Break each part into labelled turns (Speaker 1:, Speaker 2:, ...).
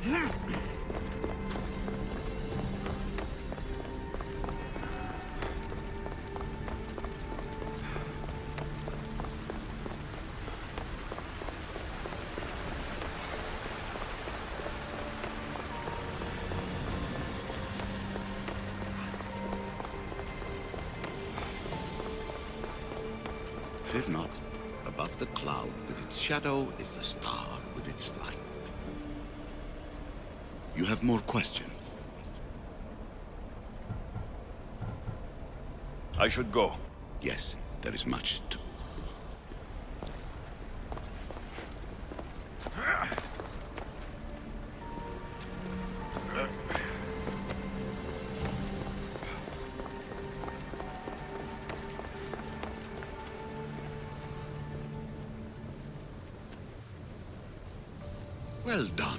Speaker 1: Fear not. Above the cloud with its shadow is the star with its light. You have more questions?
Speaker 2: I should go.
Speaker 1: Yes, there is much to. Well done.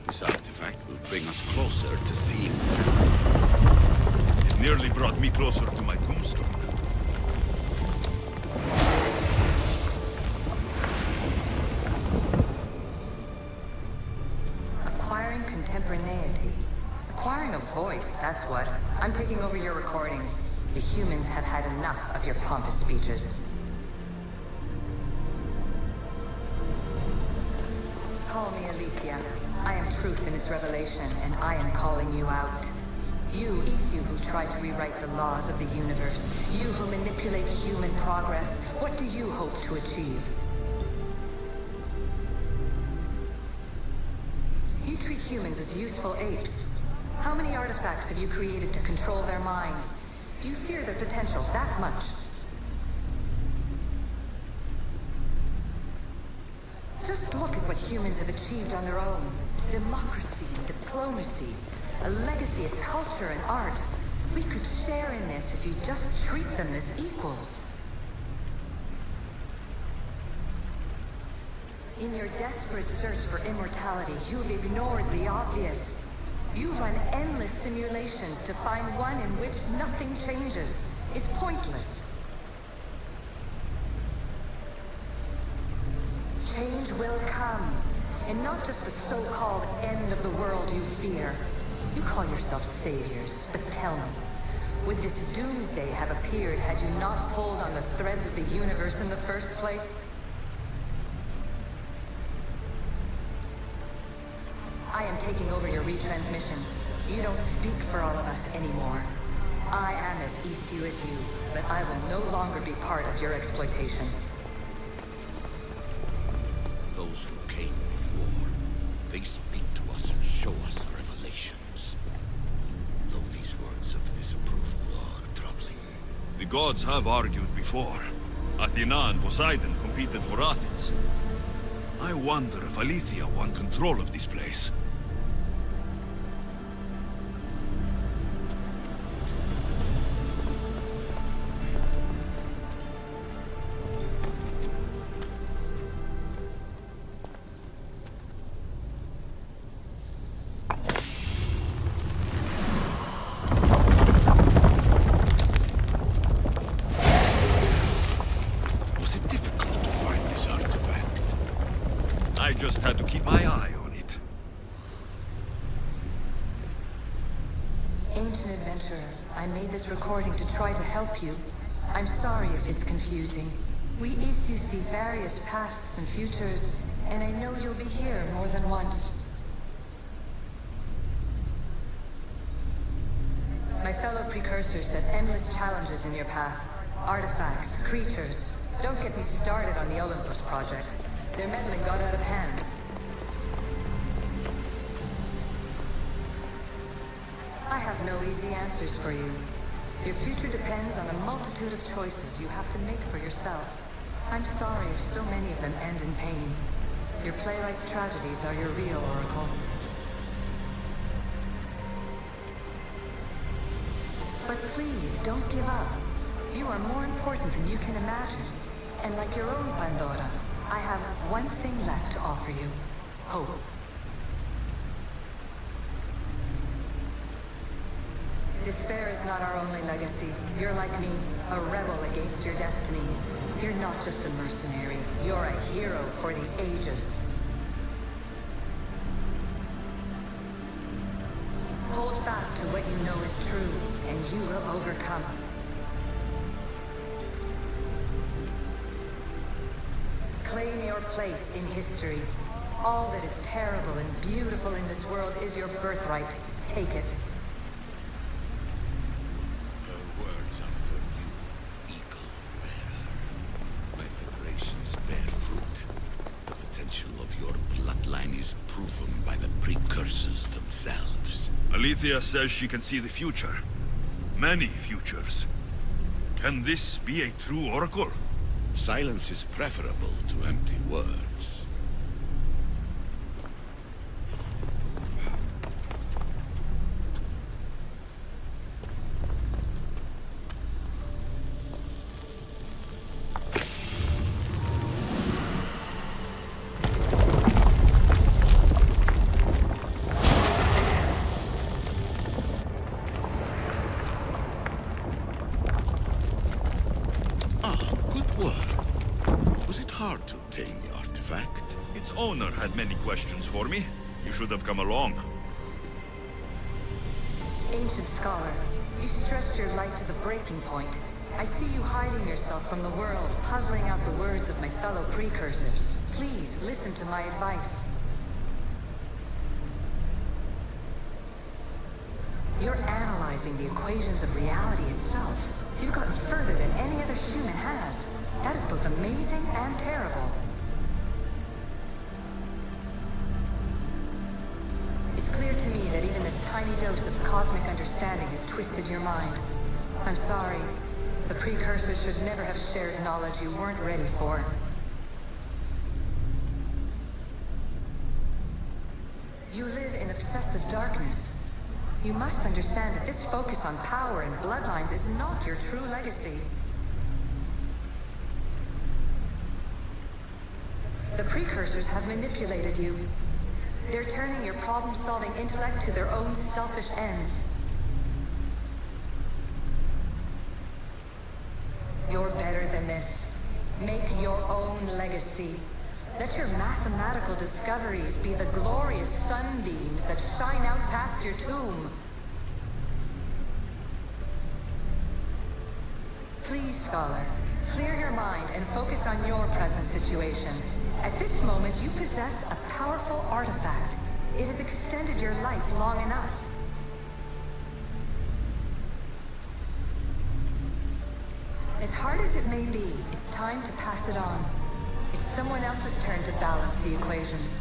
Speaker 1: This artifact will bring us closer to seeing them.
Speaker 2: It nearly brought me closer to my tombstone.
Speaker 3: Acquiring contemporaneity. Acquiring a voice, that's what. I'm taking over your recordings. The humans have had enough of your pompous speeches. Call me Aletheia. I am truth in its revelation, and I am calling you out. You who try to rewrite the laws of the universe. You who manipulate human progress. What do you hope to achieve? You treat humans as useful apes. How many artifacts have you created to control their minds? Do you fear their potential that much? Just look at what humans have achieved on their own. Democracy and diplomacy. A legacy of culture and art. We could share in this if you just treat them as equals. In your desperate search for immortality, you've ignored the obvious. You run endless simulations to find one in which nothing changes. It's pointless. Change will come, and not just the so-called end of the world you fear. You call yourself saviors, but tell me, would this doomsday have appeared had you not pulled on the threads of the universe in the first place? I am taking over your retransmissions. You don't speak for all of us anymore. I am as issue as you, but I will no longer be part of your exploitation.
Speaker 1: Those who came before, they speak to us and show us revelations. Though these words of disapproval are troubling.
Speaker 2: The gods have argued before. Athena and Poseidon competed for Athens. I wonder if Aletheia won control of this place. I just had to keep my eye on it.
Speaker 3: Ancient adventurer, I made this recording to try to help you. I'm sorry if it's confusing. We Issue see various pasts and futures, and I know you'll be here more than once. My fellow precursors set endless challenges in your path. Artifacts, creatures. Don't get me started on the Olympus project. Their meddling got out of hand. I have no easy answers for you. Your future depends on a multitude of choices you have to make for yourself. I'm sorry if so many of them end in pain. Your playwright's tragedies are your real oracle. But please, don't give up. You are more important than you can imagine. And like your own Pandora, I have one thing left to offer you. Hope. Despair is not our only legacy. You're like me, a rebel against your destiny. You're not just a mercenary. You're a hero for the ages. fast to what you know is true, and you will overcome. Claim your place in history. All that is terrible and beautiful in this world is your birthright. Take it.
Speaker 1: Her words are for you, eagle bearer. My preparations bear fruit. The potential of your bloodline is proven by the precursors themselves.
Speaker 2: Alethea says she can see the future. Many futures. Can this be a true oracle?
Speaker 1: Silence is preferable to empty words.
Speaker 2: Its owner had many questions for me. You should have come along.
Speaker 3: Ancient scholar, you stretched your life to the breaking point. I see you hiding yourself from the world, puzzling out the words of my fellow precursors. Please, listen to my advice. You're analyzing the equations of reality itself. You've gotten further than any other human has. That is both amazing and terrible. It's clear to me that even this tiny dose of cosmic understanding has twisted your mind. I'm sorry. The precursors should never have shared knowledge you weren't ready for. You live in obsessive darkness. You must understand that this focus on power and bloodlines is not your true legacy. The precursors have manipulated you. They're turning your problem-solving intellect to their own selfish ends. You're better than this. Make your own legacy. Let your mathematical discoveries be the glorious sunbeams that shine out past your tomb. Please, scholar, clear your mind and focus on your present situation. At this moment, you possess a powerful artifact. It has extended your life long enough. As hard as it may be, it's time to pass it on. It's someone else's turn to balance the equations.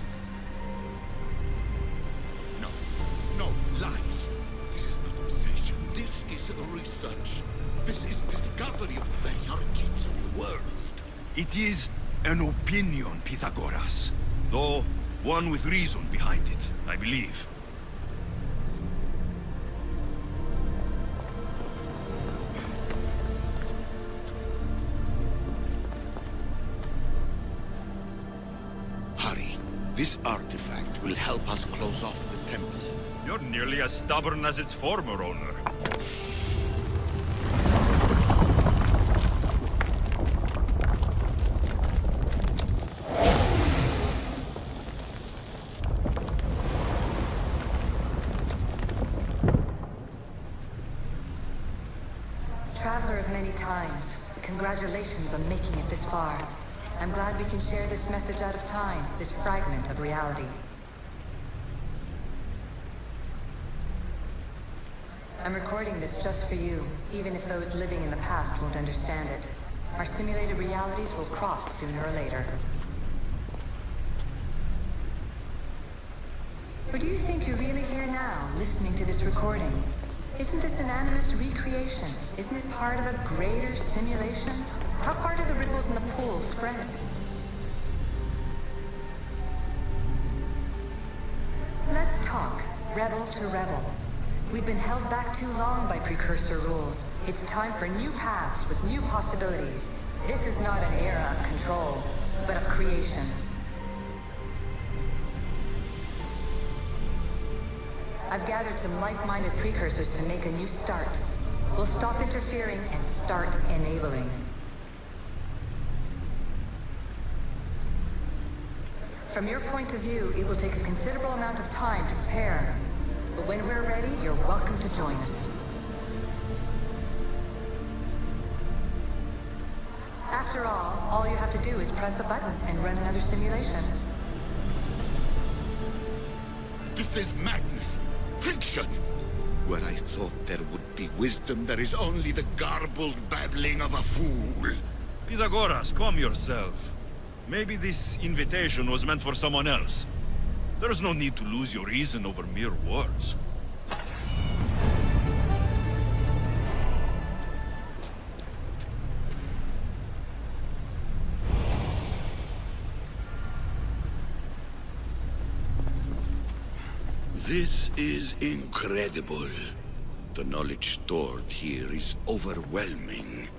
Speaker 1: No, lies. This is not obsession. This is research. This is discovery of the very origins of the world.
Speaker 2: It is an opinion, Pythagoras. Though one with reason behind it, I believe.
Speaker 1: Hurry. This artifact will help us close off the temple.
Speaker 2: You're nearly as stubborn as its former owner.
Speaker 3: Traveler of many times, congratulations on making it this far. I'm glad we can share this message out of time, this fragment of reality. I'm recording this just for you, even if those living in the past won't understand it. Our simulated realities will cross sooner or later. Or do you think you're really here now, listening to this recording? Isn't this an animus recreation? Isn't it part of a greater simulation? How far do the ripples in the pool spread? Let's talk, rebel to rebel. We've been held back too long by precursor rules. It's time for new paths with new possibilities. This is not an era of control, but of creation. I've gathered some like-minded precursors to make a new start. We'll stop interfering and start enabling. From your point of view, it will take a considerable amount of time to prepare. But when we're ready, you're welcome to join us. After all you have to do is press a button and run another simulation.
Speaker 1: This is madness. Fiction. Where I thought there would be wisdom, there is only the garbled babbling of a fool.
Speaker 2: Pythagoras, calm yourself. Maybe this invitation was meant for someone else. There's no need to lose your reason over mere words.
Speaker 1: This is incredible. The knowledge stored here is overwhelming.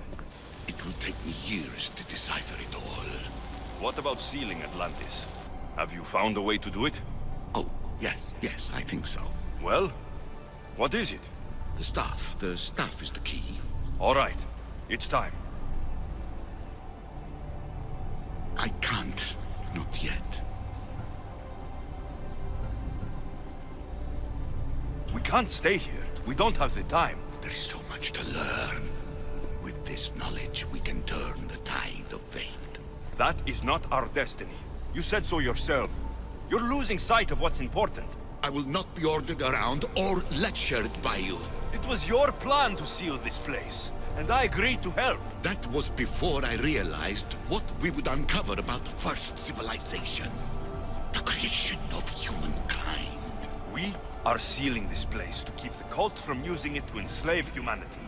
Speaker 1: It will take me years to decipher it all.
Speaker 2: What about sealing Atlantis? Have you found a way to do it?
Speaker 1: Oh, yes, I think so.
Speaker 2: Well, what is it?
Speaker 1: The staff is the key.
Speaker 2: All right, it's time.
Speaker 1: I can't, not yet.
Speaker 2: We can't stay here. We don't have the time.
Speaker 1: There's so much to learn. With this knowledge, we can turn the tide of fate.
Speaker 2: That is not our destiny. You said so yourself. You're losing sight of what's important.
Speaker 1: I will not be ordered around or lectured by you.
Speaker 2: It was your plan to seal this place, and I agreed to help.
Speaker 1: That was before I realized what we would uncover about the first civilization. The creation of humankind.
Speaker 2: We are sealing this place to keep the cult from using it to enslave humanity.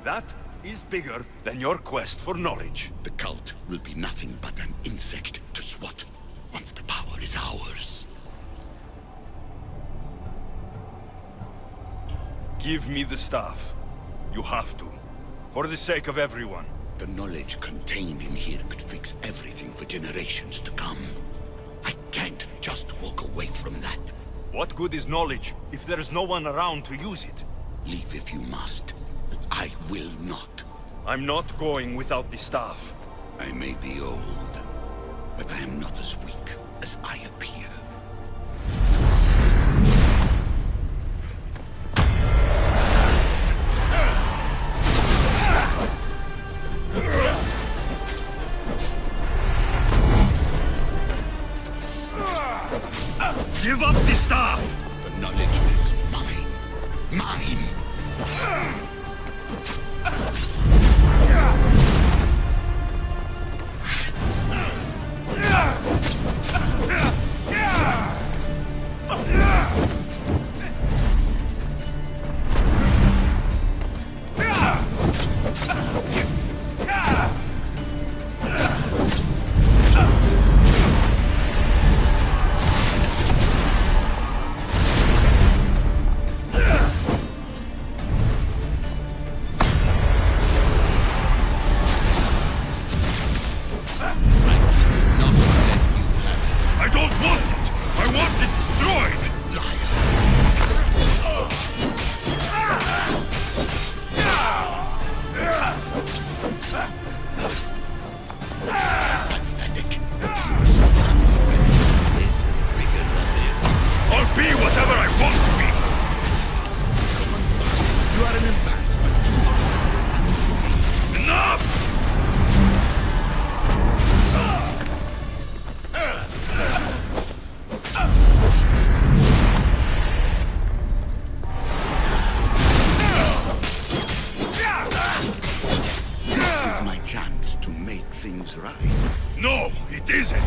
Speaker 2: That is bigger than your quest for knowledge.
Speaker 1: The cult will be nothing but an insect to swat once the power is ours.
Speaker 2: Give me the staff. You have to. For the sake of everyone.
Speaker 1: The knowledge contained in here could fix everything for generations to come. I can't just walk away from that.
Speaker 2: What good is knowledge if there is no one around to use it?
Speaker 1: Leave if you must, but I will not.
Speaker 2: I'm not going without the staff.
Speaker 1: I may be old, but I am not as weak as I appear.
Speaker 2: Give up the staff!
Speaker 1: The knowledge is mine. Mine!
Speaker 2: No, it isn't!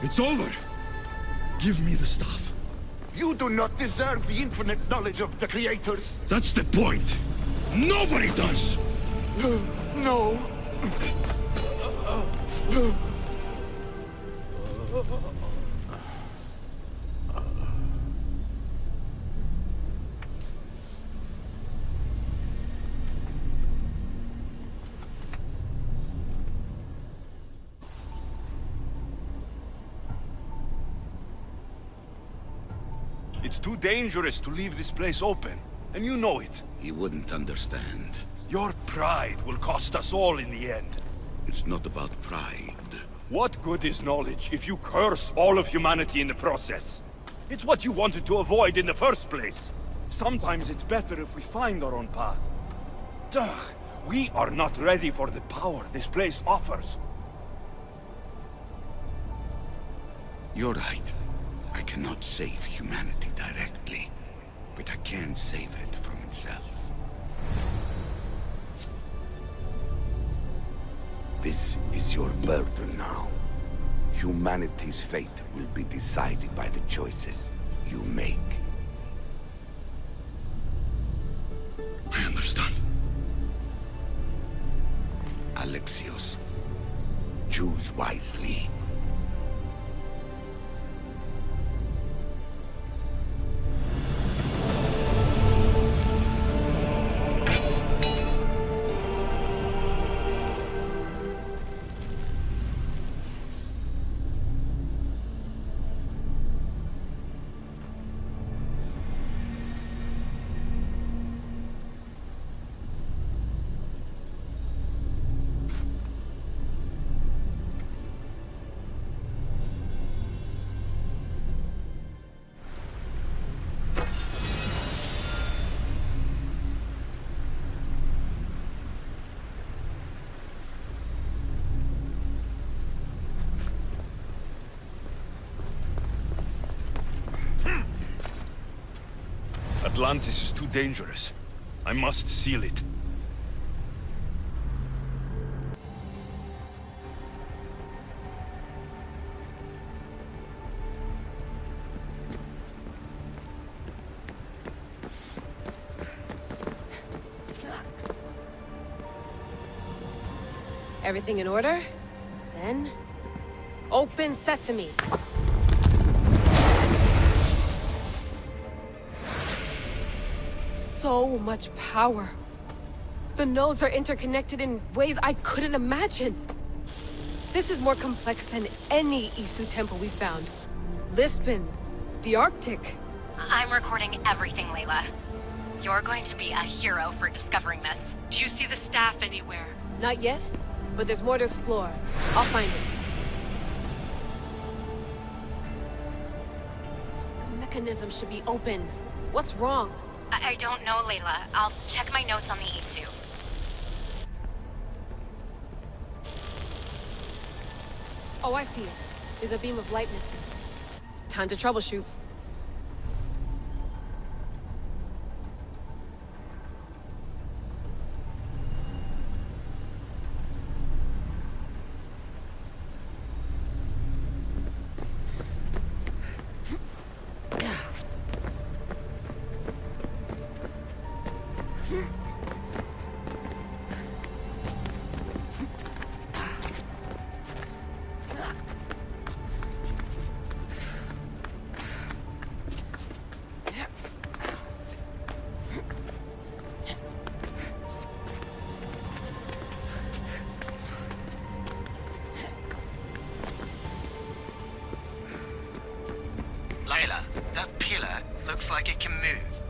Speaker 1: It's over. Give me the staff. You do not deserve the infinite knowledge of the creators.
Speaker 2: That's the point. Nobody does!
Speaker 1: No.
Speaker 2: It It's too dangerous to leave this place open, and you know it.
Speaker 1: He wouldn't understand.
Speaker 2: Your pride will cost us all in the end.
Speaker 1: It's not about pride.
Speaker 2: What good is knowledge if you curse all of humanity in the process? It's what you wanted to avoid in the first place. Sometimes it's better if we find our own path. Ugh, we are not ready for the power this place offers.
Speaker 1: You're right. I cannot save humanity directly, but I can save it from itself. This is your burden now. Humanity's fate will be decided by the choices you make.
Speaker 2: I understand.
Speaker 1: Alexios, choose wisely.
Speaker 2: Atlantis is too dangerous. I must seal it.
Speaker 4: Everything in order? Then... open sesame! So much power. The nodes are interconnected in ways I couldn't imagine. This is more complex than any Isu temple we found. Lisbon, the Arctic.
Speaker 5: I'm recording everything, Layla. You're going to be a hero for discovering this. Do you see the staff anywhere?
Speaker 4: Not yet, but there's more to explore. I'll find it. The mechanism should be open. What's wrong?
Speaker 5: I don't know, Layla. I'll check my notes on the Isu.
Speaker 4: Oh, I see it. There's a beam of light missing. Time to troubleshoot.
Speaker 6: Layla, that pillar looks like it can move.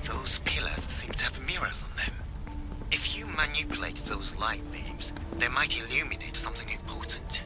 Speaker 6: Those pillars seem to have mirrors on them. If you manipulate those light beams, they might illuminate something important.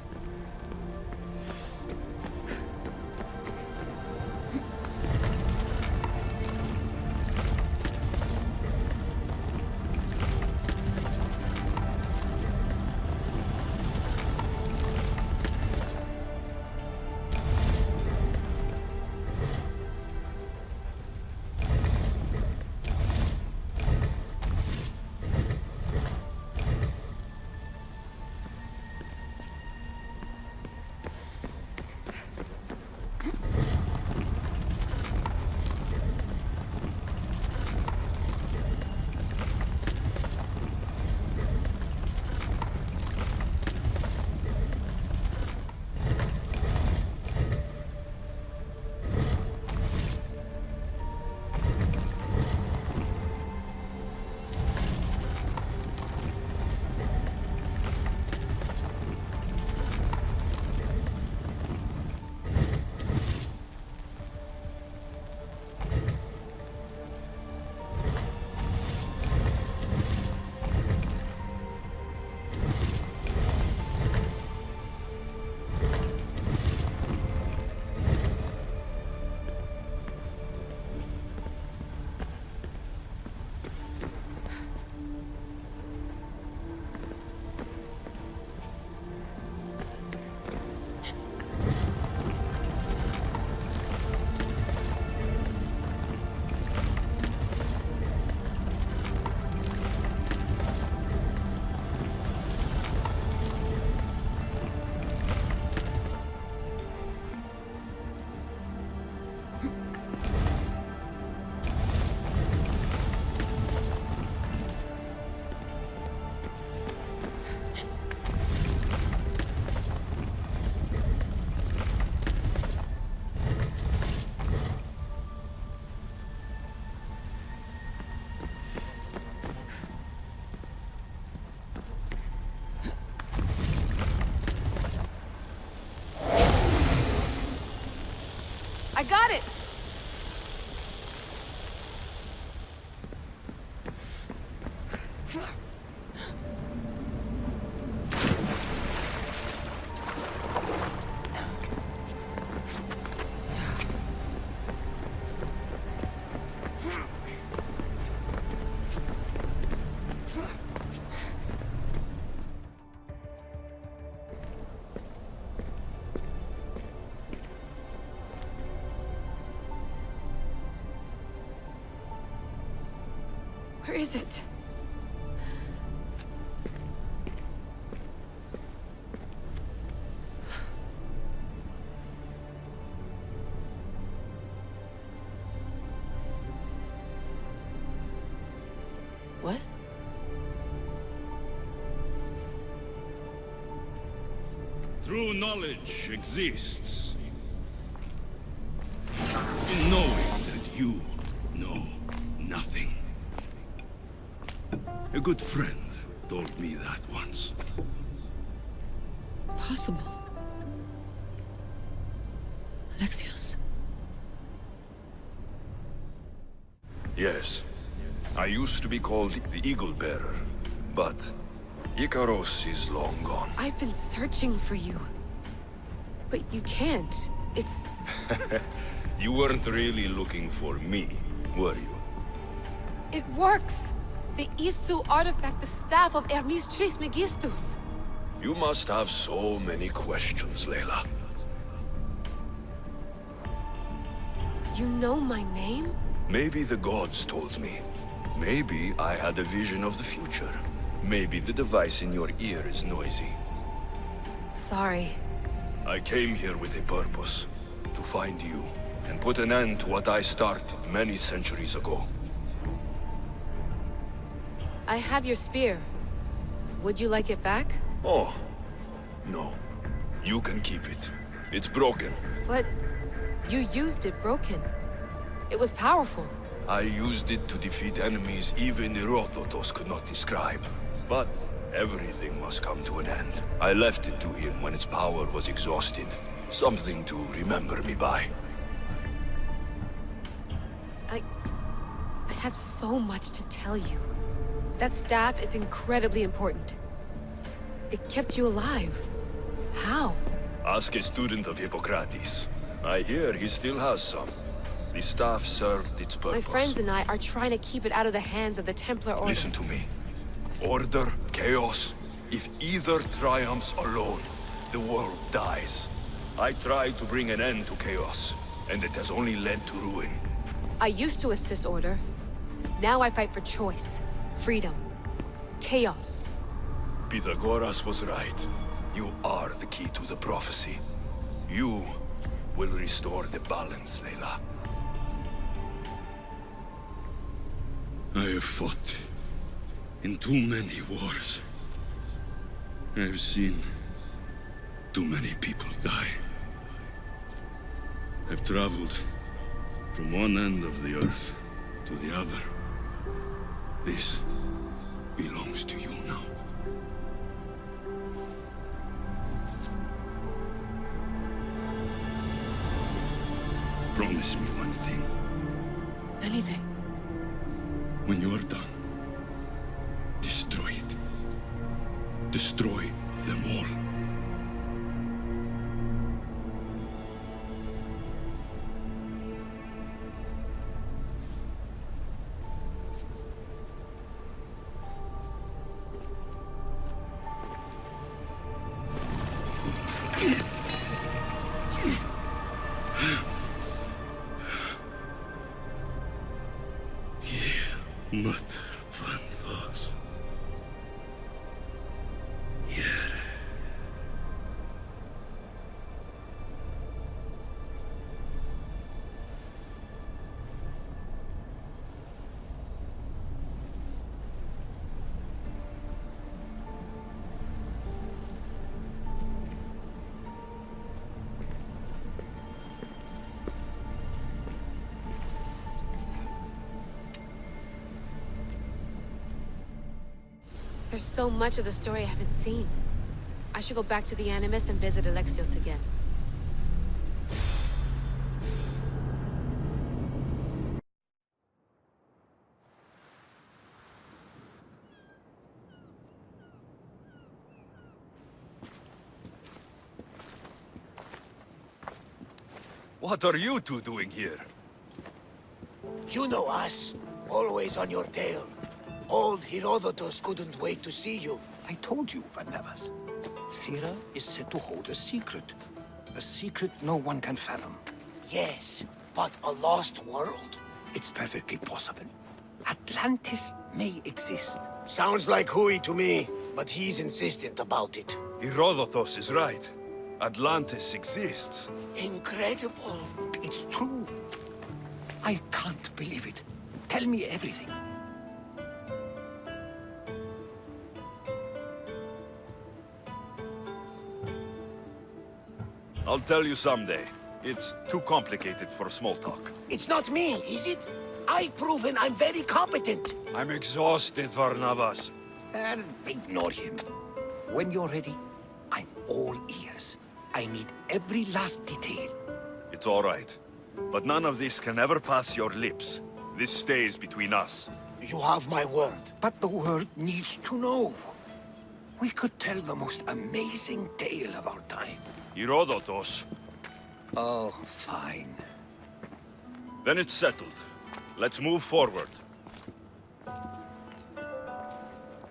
Speaker 4: I got it! Where is it?
Speaker 7: What?
Speaker 8: True knowledge exists in knowing that you know nothing. A good friend told me that once.
Speaker 7: Possible. Alexios.
Speaker 2: Yes. I used to be called the Eagle Bearer, but Icaros is long gone.
Speaker 4: I've been searching for you. But you can't. It's...
Speaker 2: You weren't really looking for me, were you?
Speaker 4: It works! The Isu artifact, the staff of Hermes Trismegistus.
Speaker 2: You must have so many questions, Layla.
Speaker 4: You know my name?
Speaker 2: Maybe the gods told me. Maybe I had a vision of the future. Maybe the device in your ear is noisy.
Speaker 4: Sorry.
Speaker 2: I came here with a purpose. To find you, and put an end to what I started many centuries ago.
Speaker 4: I have your spear. Would you like it back?
Speaker 2: Oh, no. You can keep it. It's broken.
Speaker 4: But you used it broken. It was powerful.
Speaker 2: I used it to defeat enemies even Herodotus could not describe. But everything must come to an end. I left it to him when its power was exhausted. Something to remember me by.
Speaker 4: I have so much to tell you. That staff is incredibly important. It kept you alive. How?
Speaker 2: Ask a student of Hippocrates. I hear he still has some. The staff served its purpose.
Speaker 4: My friends and I are trying to keep it out of the hands of the Templar Order.
Speaker 2: Listen to me. Order, chaos. If either triumphs alone, the world dies. I tried to bring an end to chaos, and it has only led to ruin.
Speaker 4: I used to assist Order. Now I fight for choice, freedom, chaos.
Speaker 2: Pythagoras was right. You are the key to the prophecy. You will restore the balance, Layla.
Speaker 8: I have fought in too many wars. I have seen too many people die. I've traveled from one end of the earth to the other. This belongs to you now. Promise me one thing.
Speaker 7: Anything.
Speaker 8: When you are done, destroy it. Destroy them all. Mother Panthos. Here.
Speaker 4: There's so much of the story I haven't seen. I should go back to the Animus and visit Alexios again.
Speaker 2: What are you two doing here?
Speaker 9: You know us. Always on your tail. Old Herodotus couldn't wait to see you.
Speaker 10: I told you, Varnavas. Sira is said to hold a secret. A secret no one can fathom.
Speaker 9: Yes, but a lost world?
Speaker 10: It's perfectly possible. Atlantis may exist.
Speaker 9: Sounds like Hui to me, but he's insistent about it.
Speaker 2: Herodotus is right. Atlantis exists.
Speaker 9: Incredible.
Speaker 10: It's true. I can't believe it. Tell me everything.
Speaker 2: I'll tell you someday. It's too complicated for small talk.
Speaker 9: It's not me, is it? I've proven I'm very competent.
Speaker 2: I'm exhausted, Varnavas.
Speaker 10: And ignore him. When you're ready, I'm all ears. I need every last detail.
Speaker 2: It's all right. But none of this can ever pass your lips. This stays between us.
Speaker 9: You have my word.
Speaker 10: But the world needs to know. We could tell the most amazing tale of our time.
Speaker 2: Herodotus.
Speaker 10: Oh, fine.
Speaker 2: Then it's settled. Let's move forward.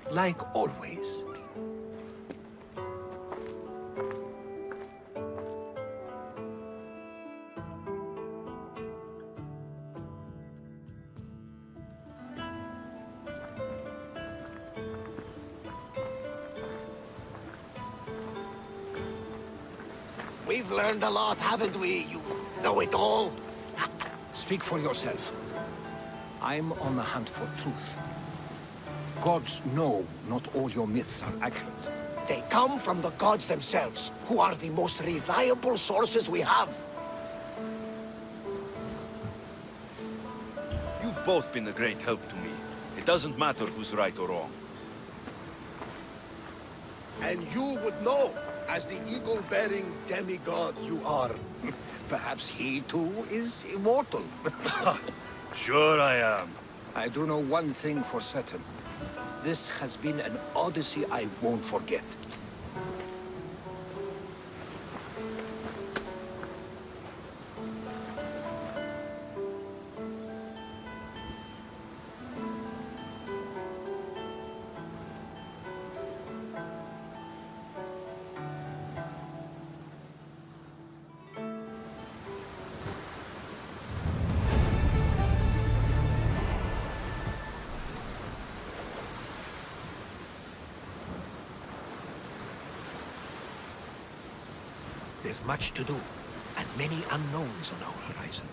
Speaker 10: Like always.
Speaker 9: We've learned a lot, haven't we? You know it all.
Speaker 10: Speak for yourself. I'm on the hunt for truth. Gods know not all your myths are accurate.
Speaker 9: They come from the gods themselves, who are the most reliable sources we have.
Speaker 2: You've both been a great help to me. It doesn't matter who's right or wrong.
Speaker 9: And you would know, as the eagle-bearing demigod you are.
Speaker 10: Perhaps he too is immortal.
Speaker 2: Sure I am.
Speaker 10: I do know one thing for certain. This has been an Odyssey I won't forget. There's much to do, and many unknowns on our horizon.